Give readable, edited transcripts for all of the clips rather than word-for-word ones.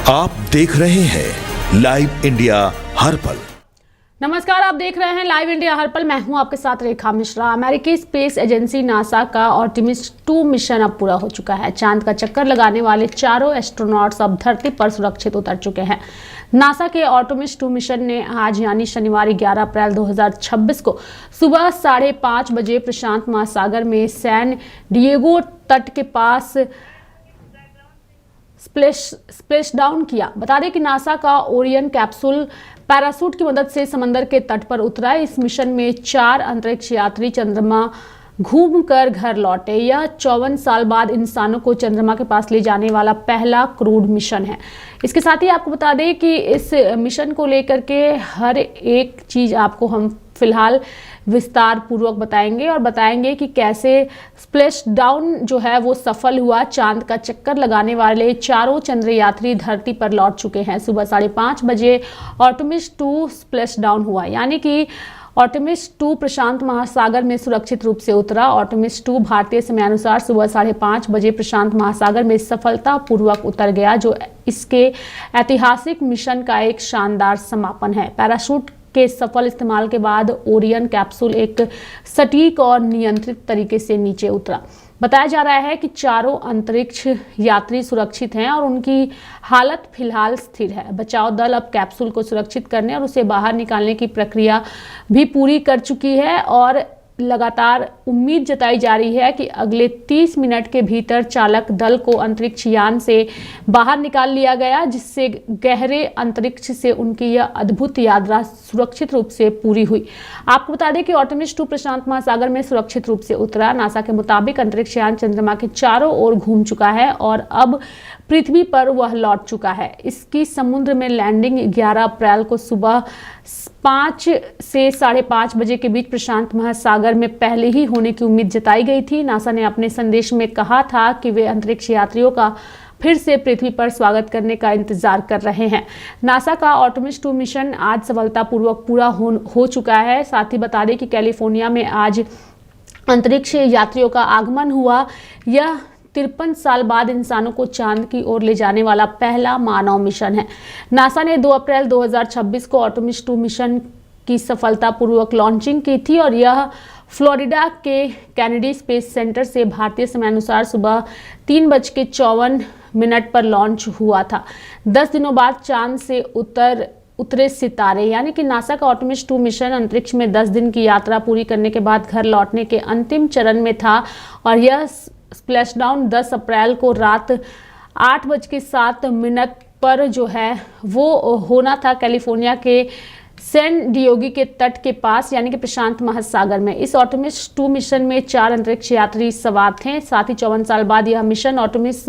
आप देख रहे हैं लाइव इंडिया हर पल। नमस्कार, आप देख रहे हैं लाइव इंडिया हर पल। मैं हूं आपके साथ रेखा मिश्रा। अमेरिकी स्पेस एजेंसी नासा का आर्टेमिस 2 मिशन अब पूरा हो चुका है। चांद का चक्कर लगाने वाले चारों एस्ट्रोनॉट्स अब धरती पर सुरक्षित उतर चुके हैं। नासा के आर्टेमिस 2 मिशन ने आज यानी शनिवार 11 अप्रैल 2026 को सुबह 5:30 बजे प्रशांत महासागर में सैन डिएगो तट के पास स्प्लैश डाउन किया। बता दें कि नासा का ओरियन कैप्सूल पैराशूट की मदद से समंदर के तट पर उतरा। इस मिशन में 4 अंतरिक्ष यात्री चंद्रमा घूमकर घर लौटे। यह 54 साल बाद इंसानों को चंद्रमा के पास ले जाने वाला पहला क्रूड मिशन है। इसके साथ ही आपको बता दें कि इस मिशन को लेकर के हर एक चीज़ आपको हम फिलहाल विस्तार पूर्वक बताएंगे और बताएंगे कि कैसे स्प्लैश डाउन जो है वो सफल हुआ। चांद का चक्कर लगाने वाले चारों चंद्रयात्री धरती पर लौट चुके हैं। सुबह 5:30 बजे आर्टेमिस 2 स्प्लैश डाउन हुआ, यानी कि आर्टेमिस 2 प्रशांत महासागर में सुरक्षित रूप से उतरा। आर्टेमिस 2 भारतीय समयानुसार सुबह 5:30 बजे प्रशांत महासागर में सफलतापूर्वक उतर गया, जो इसके ऐतिहासिक मिशन का एक शानदार समापन है। पैराशूट के सफल इस्तेमाल के बाद ओरियन कैप्सूल एक सटीक और नियंत्रित तरीके से नीचे उतरा। बताया जा रहा है कि चारों अंतरिक्ष यात्री सुरक्षित हैं और उनकी हालत फिलहाल स्थिर है। बचाव दल अब कैप्सूल को सुरक्षित करने और उसे बाहर निकालने की प्रक्रिया भी पूरी कर चुकी है और लगातार उम्मीद जताई जा रही है कि अगले 30 मिनट के भीतर चालक दल को अंतरिक्ष यान से बाहर निकाल लिया गया, जिससे गहरे अंतरिक्ष से उनकी यह अद्भुत यात्रा सुरक्षित रूप से पूरी हुई। आपको बता दें कि आर्टेमिस 2 प्रशांत महासागर में सुरक्षित रूप से उतरा। नासा के मुताबिक अंतरिक्ष यान चंद्रमा के चारों ओर घूम चुका है और अब पृथ्वी पर वह लौट चुका है। इसकी समुद्र में लैंडिंग 11 अप्रैल को सुबह 5 से 5:30 बजे के बीच प्रशांत महासागर में पहले ही होने की उम्मीद जताई गई थी। नासा ने अपने संदेश में कहा था कि वे अंतरिक्ष यात्रियों का फिर से पृथ्वी पर स्वागत करने का इंतजार कर रहे हैं। नासा का आर्टेमिस 2 मिशन आज सफलतापूर्वक पूरा हो चुका है। साथ ही बता दें कि कैलिफोर्निया में आज अंतरिक्ष यात्रियों का आगमन हुआ। यह 53 साल बाद इंसानों को चांद की ओर ले जाने वाला पहला मानव मिशन है। नासा ने 2 अप्रैल 2026 को आर्टेमिस 2 मिशन की सफलतापूर्वक लॉन्चिंग की थी और यह फ्लोरिडा के कैनेडी स्पेस सेंटर से भारतीय समयानुसार सुबह 3:54 पर लॉन्च हुआ था। 10 दिनों बाद चांद से उतरे सितारे, यानी कि नासा का आर्टेमिस 2 मिशन अंतरिक्ष में 10 दिन की यात्रा पूरी करने के बाद घर लौटने के अंतिम चरण में था और यह स्प्लैश डाउन 10 अप्रैल को रात 8:07 पर जो है वो होना था कैलिफोर्निया के सैन डिएगो के तट के पास, यानी कि प्रशांत महासागर में। इस आर्टेमिस 2 मिशन में 4 अंतरिक्ष यात्री सवार थे। साथ ही 54 साल बाद यह मिशन आर्टेमिस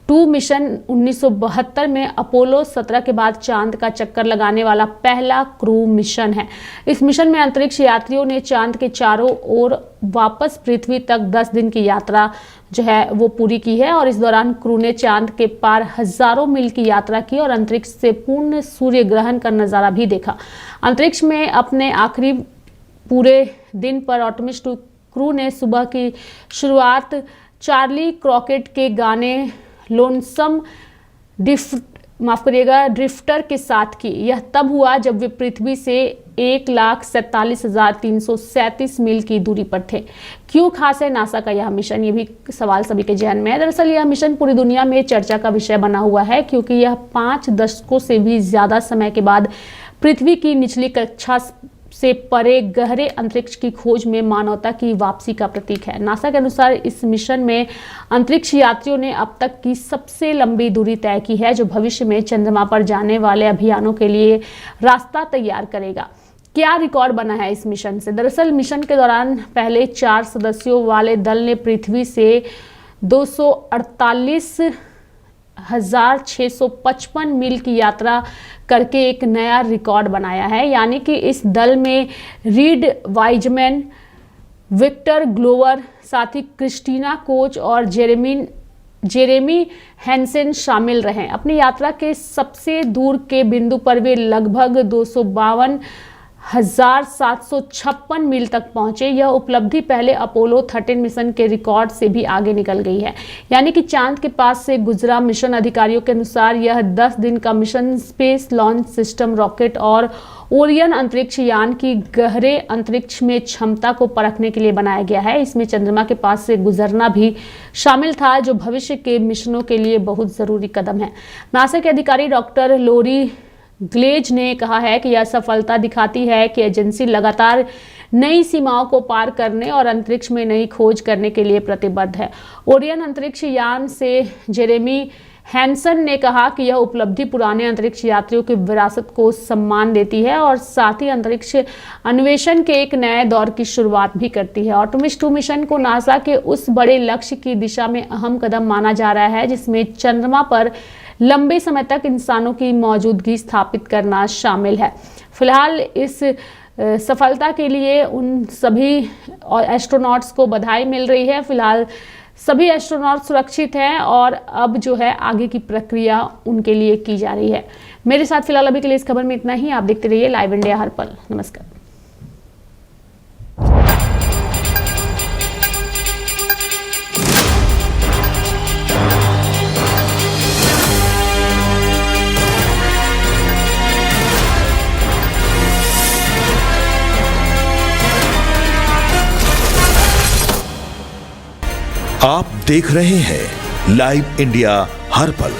2 मिशन 1972 में अपोलो 17 के बाद चांद का चक्कर लगाने वाला पहला क्रू मिशन है। इस मिशन में अंतरिक्ष यात्रियों ने चांद के चारों ओर वापस पृथ्वी तक 10 दिन की यात्रा जो है वो पूरी की है और इस दौरान क्रू ने चांद के पार हजारों मील की यात्रा की और अंतरिक्ष से पूर्ण सूर्य ग्रहण का नज़ारा भी देखा। अंतरिक्ष में अपने आखिरी पूरे दिन पर आर्टेमिस 2 क्रू ने सुबह की शुरुआत चार्ली क्रॉकेट के गाने लोनसम ड्रिफ्टर के साथ की। यह तब हुआ जब वे पृथ्वी से 1,47,337 मील की दूरी पर थे। क्यों खास है नासा का यह मिशन, ये भी सवाल सभी के जहन में है। दरअसल यह मिशन पूरी दुनिया में चर्चा का विषय बना हुआ है क्योंकि यह 5 दशकों से भी ज्यादा समय के बाद पृथ्वी की निचली कक्षा से परे गहरे अंतरिक्ष की खोज में मानवता की वापसी का प्रतीक है। नासा के अनुसार इस मिशन में अंतरिक्ष यात्रियों ने अब तक की सबसे लंबी दूरी तय की है, जो भविष्य में चंद्रमा पर जाने वाले अभियानों के लिए रास्ता तैयार करेगा। क्या रिकॉर्ड बना है इस मिशन से? दरअसल मिशन के दौरान पहले 4 सदस्यों वाले दल ने पृथ्वी से 248,655 मील की यात्रा करके एक नया रिकॉर्ड बनाया है। यानी कि इस दल में रीड वाइजमैन, विक्टर ग्लोवर, साथ ही क्रिस्टीना कोच और जेरेमी हैंसेन शामिल रहे। अपनी यात्रा के सबसे दूर के बिंदु पर वे लगभग 252 1756 मील तक पहुंचे। यह उपलब्धि पहले अपोलो 13 मिशन के रिकॉर्ड से भी आगे निकल गई है। यानी कि चांद के पास से गुजरा मिशन अधिकारियों के अनुसार यह 10 दिन का mission space launch system rocket और ओरियन अंतरिक्ष यान की गहरे अंतरिक्ष में क्षमता को परखने के लिए बनाया गया है। इसमें चंद्रमा के पास से गुजरना भी शामिल था, जो भविष्य के मिशनों के लिए बहुत जरूरी कदम है। नासा के अधिकारी डॉक्टर लोरी ग्लेज ने कहा है कि यह सफलता दिखाती है कि एजेंसी लगातार नई सीमाओं को पार करने और अंतरिक्ष में नई खोज करने के लिए प्रतिबद्ध है। ओरियन अंतरिक्ष यान से जेरेमी हैंसन ने कहा कि यह उपलब्धि पुराने अंतरिक्ष यात्रियों की विरासत को सम्मान देती है और साथ ही अंतरिक्ष अन्वेषण के एक नए दौर की शुरुआत भी करती है। आर्टेमिस 2 मिशन को नासा के उस बड़े लक्ष्य की दिशा में अहम कदम माना जा रहा है जिसमें चंद्रमा पर लंबे समय तक इंसानों की मौजूदगी स्थापित करना शामिल है। फिलहाल इस सफलता के लिए उन सभी एस्ट्रोनॉट्स को बधाई मिल रही है। फिलहाल सभी एस्ट्रोनॉट सुरक्षित हैं और अब जो है आगे की प्रक्रिया उनके लिए की जा रही है। मेरे साथ फिलहाल अभी के लिए इस खबर में इतना ही। आप देखते रहिए लाइव इंडिया हर पल। नमस्कार। आप देख रहे हैं लाइव इंडिया हर पल।